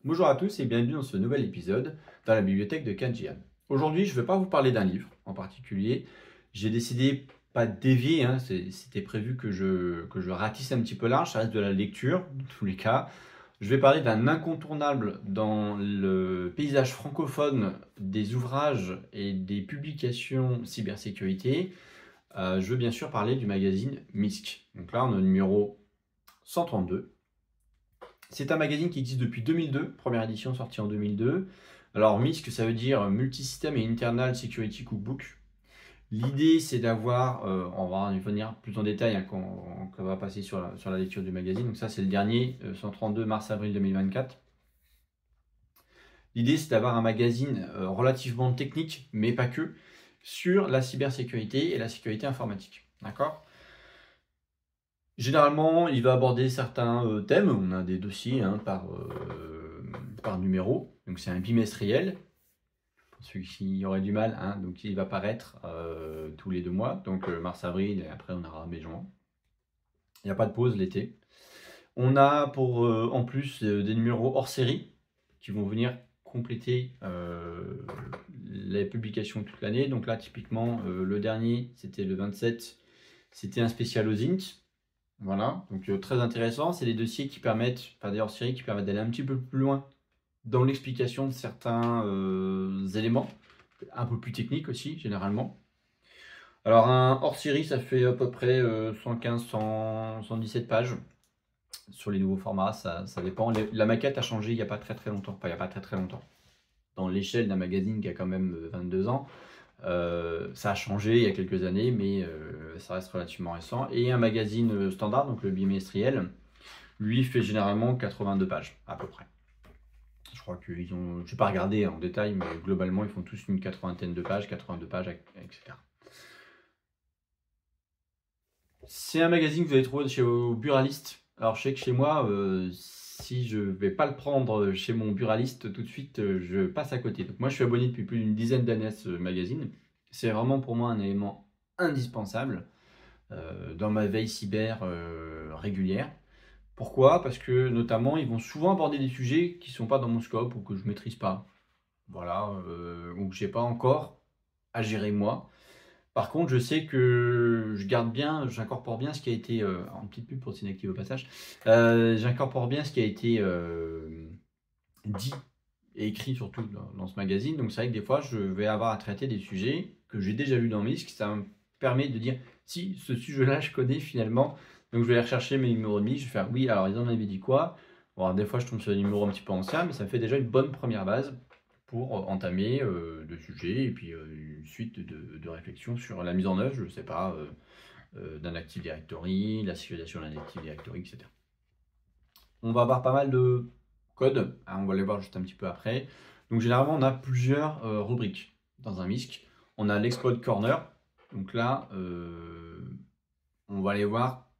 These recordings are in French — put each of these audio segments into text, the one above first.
Bonjour à tous et bienvenue dans ce nouvel épisode dans la bibliothèque de Kanjian. Aujourd'hui, je ne vais pas vous parler d'un livre en particulier. J'ai décidé pas de dévier, c'était prévu que je ratisse un petit peu large, ça reste de la lecture dans tous les cas. Je vais parler d'un incontournable dans le paysage francophone des ouvrages et des publications cybersécurité. Je veux bien sûr parler du magazine MISC. Donc là, on a le numéro 132. C'est un magazine qui existe depuis 2002, première édition sortie en 2002. Alors MISC, ça veut dire Multisystem et Internal Security Cookbook. L'idée, c'est d'avoir, on va y venir plus en détail quand on va passer sur la lecture du magazine. Donc ça, c'est le dernier, 132 mars-avril 2024. L'idée, c'est d'avoir un magazine relativement technique, mais pas que, sur la cybersécurité et la sécurité informatique. D'accord ? Généralement, il va aborder certains thèmes. On a des dossiers par numéro. Donc, c'est un bimestriel. Pour ceux qui auraient du mal, donc il va paraître tous les 2 mois. Donc, mars-avril et après, on aura mai-juin. Il n'y a pas de pause l'été. On a en plus des numéros hors série qui vont venir compléter les publications toute l'année. Donc là, typiquement, le dernier, c'était le 27. C'était un spécial OSINT. Voilà, donc très intéressant. C'est des dossiers qui permettent, enfin des hors-série qui permettent d'aller un petit peu plus loin dans l'explication de certains éléments, un peu plus techniques aussi, généralement. Alors un hors-série, ça fait à peu près 115, 117 pages. Sur les nouveaux formats, ça dépend. La maquette a changé il n'y a pas très longtemps. Enfin, il n'y a pas très longtemps. Dans l'échelle d'un magazine qui a quand même 22 ans, ça a changé il y a quelques années, mais ça reste relativement récent. Et un magazine standard, donc le bimestriel, lui fait généralement 82 pages à peu près. Je crois qu'ils ont, je n'ai pas regardé en détail, mais globalement ils font tous une 80aine de pages, 82 pages, etc. C'est un magazine que vous allez trouver chez vos buralistes. Alors je sais que chez moi, si je ne vais pas le prendre chez mon buraliste tout de suite, je passe à côté. Donc moi je suis abonné depuis plus d'une dizaine d'années à ce magazine. C'est vraiment pour moi un élément indispensable dans ma veille cyber régulière. Pourquoi? Parce que notamment ils vont souvent aborder des sujets qui ne sont pas dans mon scope ou que je ne maîtrise pas. Voilà, ou que je n'ai pas encore à gérer moi. Par contre, je sais que j'incorpore bien ce qui a été, en petite pub pour Synactive au passage, j'incorpore bien ce qui a été dit et écrit surtout dans ce magazine. Donc c'est vrai que des fois, je vais avoir à traiter des sujets que j'ai déjà lus dans MISC. Ça me permet de dire, si ce sujet-là, je connais finalement. Donc je vais aller rechercher mes numéros de MISC, je vais faire, oui, alors ils en avaient dit quoi? Bon, alors, des fois, je tombe sur des numéros un petit peu anciens, mais ça me fait déjà une bonne première base pour entamer le sujet et puis une suite de réflexions sur la mise en œuvre, je ne sais pas, d'un Active Directory, la sécurisation d'un Active Directory, etc. On va avoir pas mal de codes, on va les voir juste un petit peu après. Donc généralement, on a plusieurs rubriques dans un MISC. On a l'Exploit Corner, donc là, on va aller voir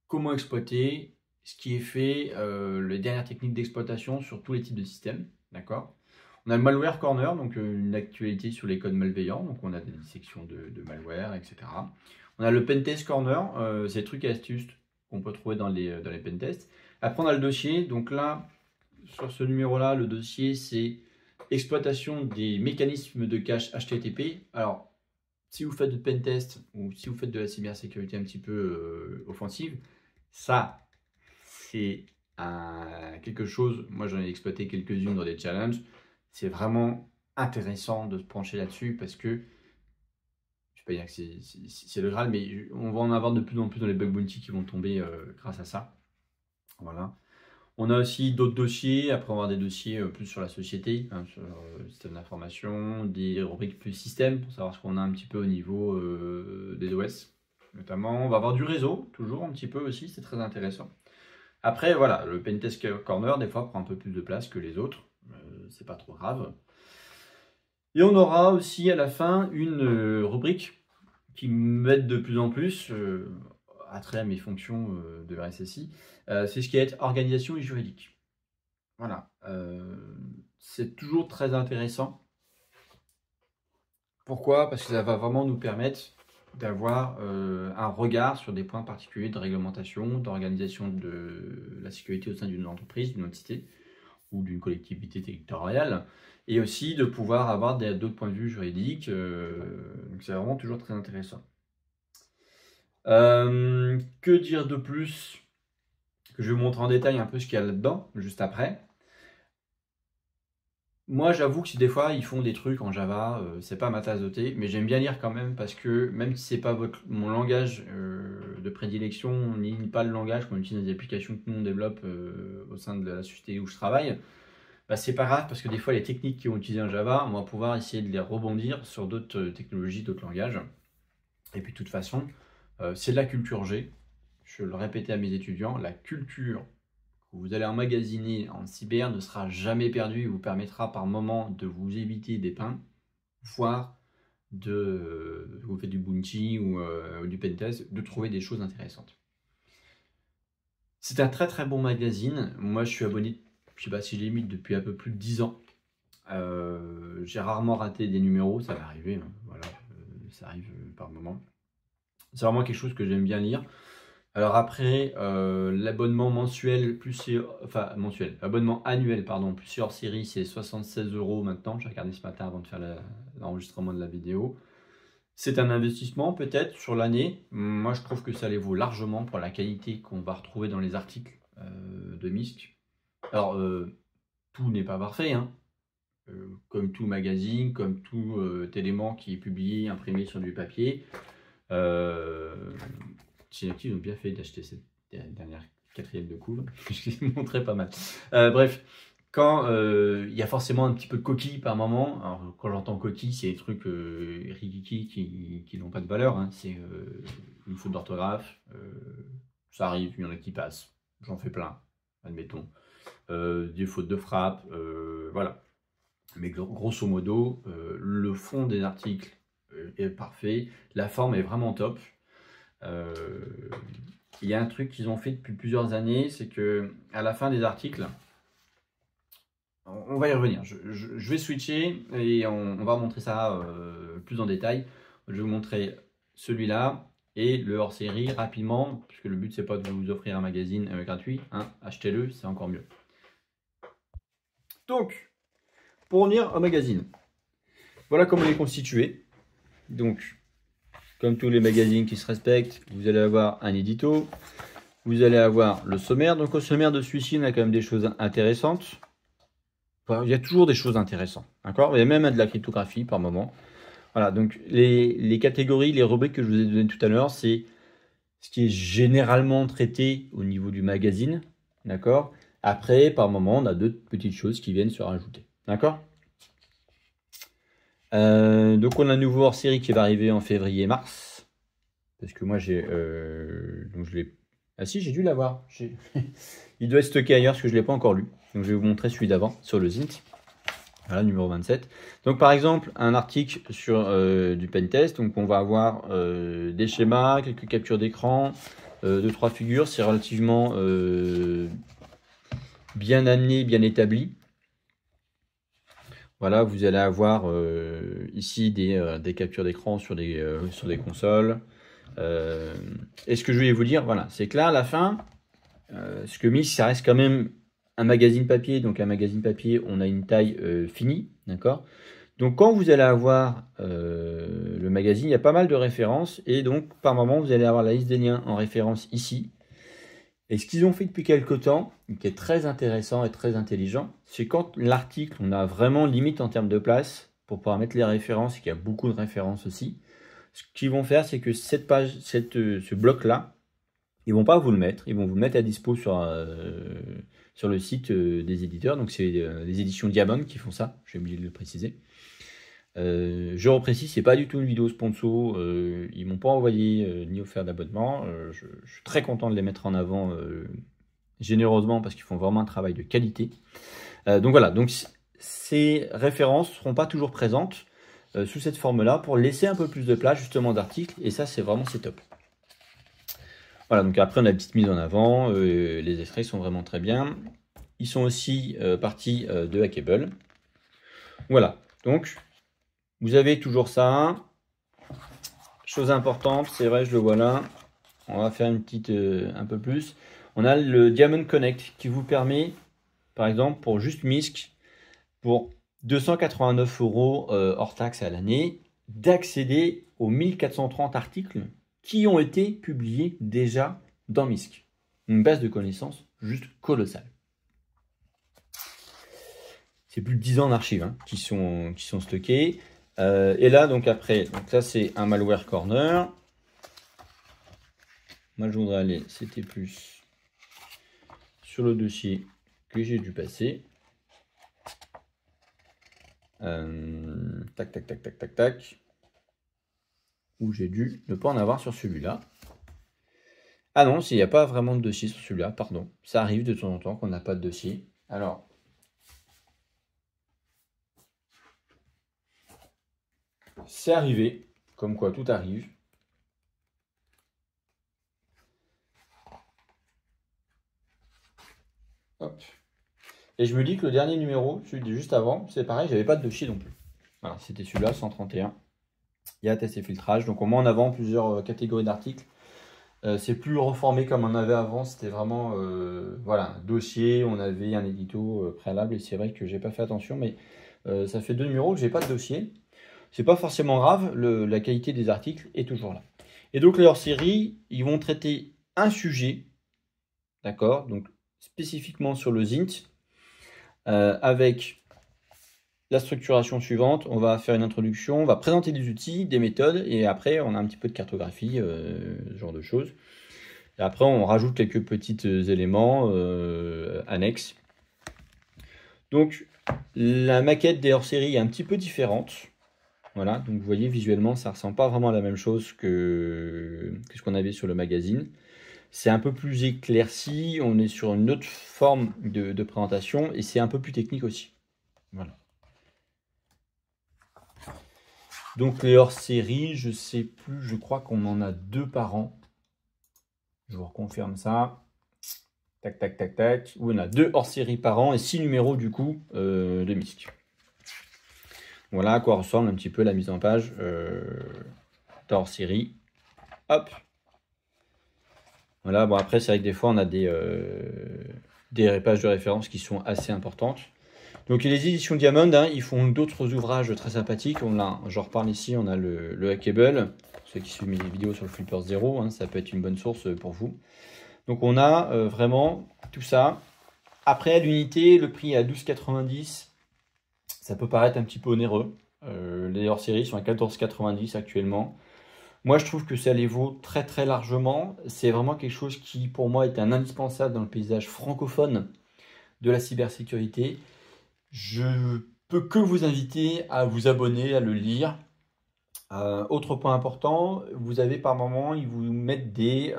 comment exploiter, ce qui est fait, les dernières techniques d'exploitation sur tous les types de systèmes, d'accord? On a le Malware Corner, donc une actualité sur les codes malveillants, donc on a des dissections de malware, etc. On a le Pentest Corner, c'est les trucs et astuces qu'on peut trouver dans les pentests. Après on a le dossier, donc là, sur ce numéro-là, le dossier c'est exploitation des mécanismes de cache HTTP. Alors, si vous faites de pentest ou si vous faites de la cybersécurité un petit peu offensive, ça, c'est quelque chose, moi j'en ai exploité quelques-unes dans des challenges, c'est vraiment intéressant de se pencher là-dessus parce que, je ne vais pas dire que c'est le Graal, mais on va en avoir de plus en plus dans les bug bounty qui vont tomber grâce à ça. Voilà. On a aussi d'autres dossiers, après on va avoir des dossiers plus sur la société, sur le système d'information, des rubriques plus système pour savoir ce qu'on a un petit peu au niveau des OS. Notamment, on va avoir du réseau, toujours un petit peu aussi, c'est très intéressant. Après, voilà, le Pentest Corner, des fois, prend un peu plus de place que les autres. C'est pas trop grave. Et on aura aussi à la fin une rubrique qui m'aide de plus en plus à travers mes fonctions de RSSI. C'est ce qui est organisation et juridique. Voilà. C'est toujours très intéressant. Pourquoi? Parce que ça va vraiment nous permettre d'avoir un regard sur des points particuliers de réglementation, d'organisation de la sécurité au sein d'une entreprise, d'une entité. ou d'une collectivité territoriale, et aussi de pouvoir avoir d'autres points de vue juridiques. Donc c'est vraiment toujours très intéressant. Que dire de plus? Que je vais vous montrer en détail un peu ce qu'il y a là-dedans, juste après. Moi, j'avoue que si des fois ils font des trucs en Java, c'est pas ma tasse de thé, mais j'aime bien lire quand même parce que même si c'est pas mon langage de prédilection, ni pas le langage qu'on utilise dans les applications que nous on développe au sein de la société où je travaille, bah, c'est pas grave parce que des fois les techniques qui ont utilisées en Java, on va pouvoir essayer de les rebondir sur d'autres technologies, d'autres langages. Et puis de toute façon, c'est de la culture G. Je le répétais à mes étudiants, la culture que vous allez emmagasiner en cyber ne sera jamais perdue et vous permettra par moment de vous éviter des pains, voire vous faites du bounty ou du pentest, de trouver des choses intéressantes. C'est un très très bon magazine. Moi je suis abonné, je sais pas si je l'ai mis depuis un peu plus de 10 ans. J'ai rarement raté des numéros, ça va arriver, hein, voilà, ça arrive par moment. C'est vraiment quelque chose que j'aime bien lire. Alors après, l'abonnement mensuel, abonnement annuel, pardon, plus hors série, c'est 76 € maintenant. J'ai regardé ce matin avant de faire l'enregistrement de la vidéo. C'est un investissement peut-être sur l'année. Moi, je trouve que ça les vaut largement pour la qualité qu'on va retrouver dans les articles de MISC. Alors, tout n'est pas parfait, hein. Comme tout magazine, comme tout élément qui est publié, imprimé sur du papier. Synaptive ont bien fait d'acheter cette dernière 4e de couve, je l'ai montré pas mal. Bref, quand il y a forcément un petit peu de coquilles par moment, alors quand j'entends coquilles, c'est des trucs rikiki qui n'ont pas de valeur, hein. C'est une faute d'orthographe, ça arrive, il y en a qui passent, j'en fais plein, admettons. Des fautes de frappe, voilà. Mais grosso modo, le fond des articles est parfait, la forme est vraiment top. Il y a un truc qu'ils ont fait depuis plusieurs années, c'est que à la fin des articles, on va y revenir. Je vais switcher et on va montrer ça plus en détail. Je vais vous montrer celui-là et le hors-série rapidement, puisque le but c'est pas de vous offrir un magazine gratuit, hein. Achetez-le, c'est encore mieux. Donc, pour revenir au magazine, voilà comment il est constitué. Donc, comme tous les magazines qui se respectent, vous allez avoir un édito, vous allez avoir le sommaire. Donc au sommaire de celui-ci, on a quand même des choses intéressantes. Enfin, il y a toujours des choses intéressantes, d'accord? Il y a même de la cryptographie par moment. Voilà, donc les catégories, les rubriques que je vous ai données tout à l'heure, c'est ce qui est généralement traité au niveau du magazine, d'accord? Après, par moment, on a d'autres petites choses qui viennent se rajouter, d'accord? Donc on a un nouveau hors-série qui va arriver en février-mars. Parce que moi j'ai... donc je l'ai... Ah si, j'ai dû l'avoir. Il doit être stocké ailleurs parce que je ne l'ai pas encore lu. Donc je vais vous montrer celui d'avant sur le Zint. Voilà, numéro 27. Donc par exemple, un article sur du pentest. Donc on va avoir des schémas, quelques captures d'écran, 2-3 figures. C'est relativement bien amené, bien établi. Voilà, vous allez avoir ici des captures d'écran sur des consoles. Et ce que je voulais vous dire, voilà, c'est que là, à la fin, ce que MISC, ça reste quand même un magazine papier. Donc un magazine papier, on a une taille finie, d'accord? Donc quand vous allez avoir le magazine, il y a pas mal de références. Et donc par moment, vous allez avoir la liste des liens en référence ici. Et ce qu'ils ont fait depuis quelques temps, qui est très intéressant et très intelligent, c'est quand l'article, on a vraiment limite en termes de place pour pouvoir mettre les références, et qu'il y a beaucoup de références aussi. Ce qu'ils vont faire, c'est que cette page, ce bloc-là, ils vont pas vous le mettre, ils vont vous le mettre à dispo sur le site des éditeurs. Donc c'est les éditions Diamond qui font ça, j'ai oublié de le préciser. Je reprécise, c'est pas du tout une vidéo sponsor, ils m'ont pas envoyé ni offert d'abonnement. Je suis très content de les mettre en avant généreusement parce qu'ils font vraiment un travail de qualité. Donc voilà, donc ces références ne seront pas toujours présentes sous cette forme-là pour laisser un peu plus de place justement d'articles, et ça c'est top. Voilà, donc après on a une petite mise en avant, les extraits sont vraiment très bien. Ils sont aussi partis de Hackable. Voilà, donc vous avez toujours ça. Chose importante, c'est vrai, je le vois là. On va faire une petite un peu plus. On a le Diamond Connect qui vous permet par exemple, pour juste Misc, pour 289 € hors taxe à l'année, d'accéder aux 1430 articles qui ont été publiés déjà dans Misc. Une base de connaissances juste colossale. C'est plus de 10 ans d'archives hein, qui sont stockées. Et là, donc après, donc ça c'est un malware corner. Moi je voudrais aller, c'était plus sur le dossier que j'ai dû passer. Tac, tac, tac, tac, tac, tac. Où j'ai dû ne pas en avoir sur celui-là. Ah non, s'il n'y a pas vraiment de dossier sur celui-là, pardon. Ça arrive de temps en temps qu'on n'a pas de dossier. Alors, c'est arrivé, comme quoi tout arrive. Hop. Et je me dis que le dernier numéro, celui de juste avant, c'est pareil, j'avais pas de dossier non plus. Voilà, c'était celui-là, 131. Il y a test et filtrage. Donc on met en avant plusieurs catégories d'articles. C'est plus reformé comme on avait avant. C'était vraiment voilà, un dossier, on avait un édito préalable. Et c'est vrai que j'ai pas fait attention, mais ça fait 2 numéros que j'ai pas de dossier. C'est pas forcément grave, la qualité des articles est toujours là. Et donc les hors-série, ils vont traiter un sujet, d'accord, donc spécifiquement sur le Zint, avec la structuration suivante. On va faire une introduction, on va présenter des outils, des méthodes, et après on a un petit peu de cartographie, ce genre de choses. Et après on rajoute quelques petits éléments annexes. Donc la maquette des hors-série est un petit peu différente. Voilà, donc vous voyez visuellement ça ressemble pas vraiment à la même chose que ce qu'on avait sur le magazine. C'est un peu plus éclairci, on est sur une autre forme de présentation et c'est un peu plus technique aussi. Voilà. Donc les hors-série, je sais plus, je crois qu'on en a 2 par an. Je vous reconfirme ça. Tac, tac, tac, tac. Oui, on a 2 hors-série par an et 6 numéros du coup de Misc. Voilà à quoi ressemble un petit peu la mise en page hors-série. Hop. Voilà, bon après c'est vrai que des fois on a des pages de référence qui sont assez importantes. Donc les éditions Diamond, hein, ils font d'autres ouvrages très sympathiques. J'en reparle ici, on a le Hackable. Ceux qui suivent mes vidéos sur le Flipper 0, hein, ça peut être une bonne source pour vous. Donc on a vraiment tout ça. Après à l'unité, le prix est à 12,90 €. Ça peut paraître un petit peu onéreux. Les hors-série sont à 14,90 € actuellement. Moi, je trouve que ça les vaut très très largement. C'est vraiment quelque chose qui, pour moi, est un indispensable dans le paysage francophone de la cybersécurité. Je peux que vous inviter à vous abonner, à le lire. Autre point important, vous avez par moment, ils vous mettent des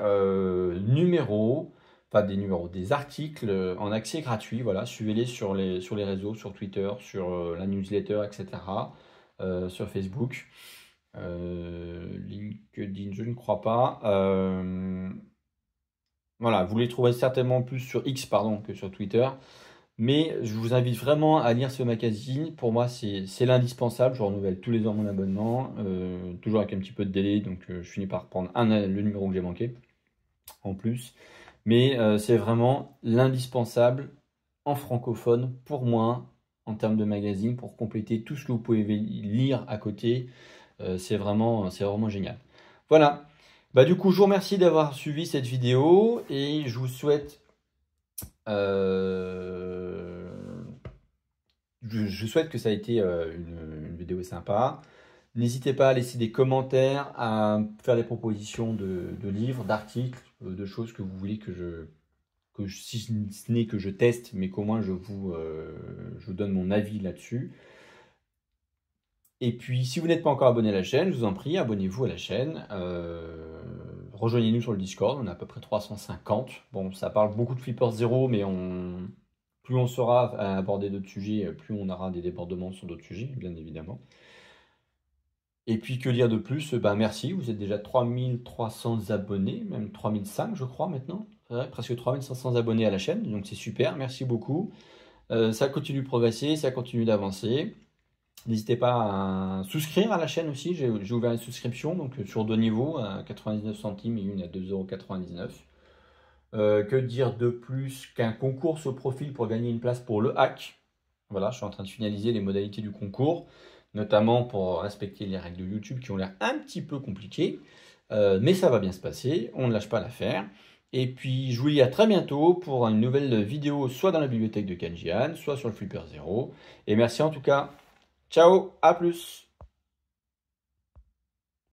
numéros, enfin des articles en accès gratuit. Voilà, suivez-les sur les réseaux, sur Twitter, sur la newsletter, etc. Sur Facebook. LinkedIn, je ne crois pas. Voilà, vous les trouverez certainement plus sur X, pardon, que sur Twitter. Mais je vous invite vraiment à lire ce magazine. Pour moi, c'est l'indispensable. Je renouvelle tous les ans mon abonnement, toujours avec un petit peu de délai. Donc, je finis par prendre le numéro que j'ai manqué en plus. Mais c'est vraiment l'indispensable en francophone pour moi, en termes de magazine, pour compléter tout ce que vous pouvez lire à côté. C'est vraiment génial. Voilà. Bah, du coup, je vous remercie d'avoir suivi cette vidéo et je vous souhaite je souhaite que ça ait été une vidéo sympa. N'hésitez pas à laisser des commentaires, à faire des propositions de livres, d'articles, de choses que vous voulez si ce n'est que je teste, mais qu'au moins je vous donne mon avis là-dessus. Et puis, si vous n'êtes pas encore abonné à la chaîne, je vous en prie, abonnez-vous à la chaîne. Rejoignez-nous sur le Discord, on a à peu près 350. Bon, ça parle beaucoup de Flipper 0, mais plus on saura aborder d'autres sujets, plus on aura des débordements sur d'autres sujets, bien évidemment. Et puis, que dire de plus? Ben, merci, vous êtes déjà 3300 abonnés, même 3005 je crois maintenant. Ouais, presque 3500 abonnés à la chaîne, donc c'est super, merci beaucoup. Ça continue de progresser, ça continue d'avancer. N'hésitez pas à souscrire à la chaîne aussi, j'ai ouvert une souscription donc sur 2 niveaux, à 99 centimes et une à 2,99 €. Que dire de plus qu'un concours se profile pour gagner une place pour le hack. Voilà, je suis en train de finaliser les modalités du concours, notamment pour respecter les règles de YouTube qui ont l'air un petit peu compliquées. Mais ça va bien se passer, on ne lâche pas l'affaire. Et puis je vous dis à très bientôt pour une nouvelle vidéo, soit dans la bibliothèque de Kanjian, soit sur le Flipper Zero. Et merci en tout cas. Ciao, à plus!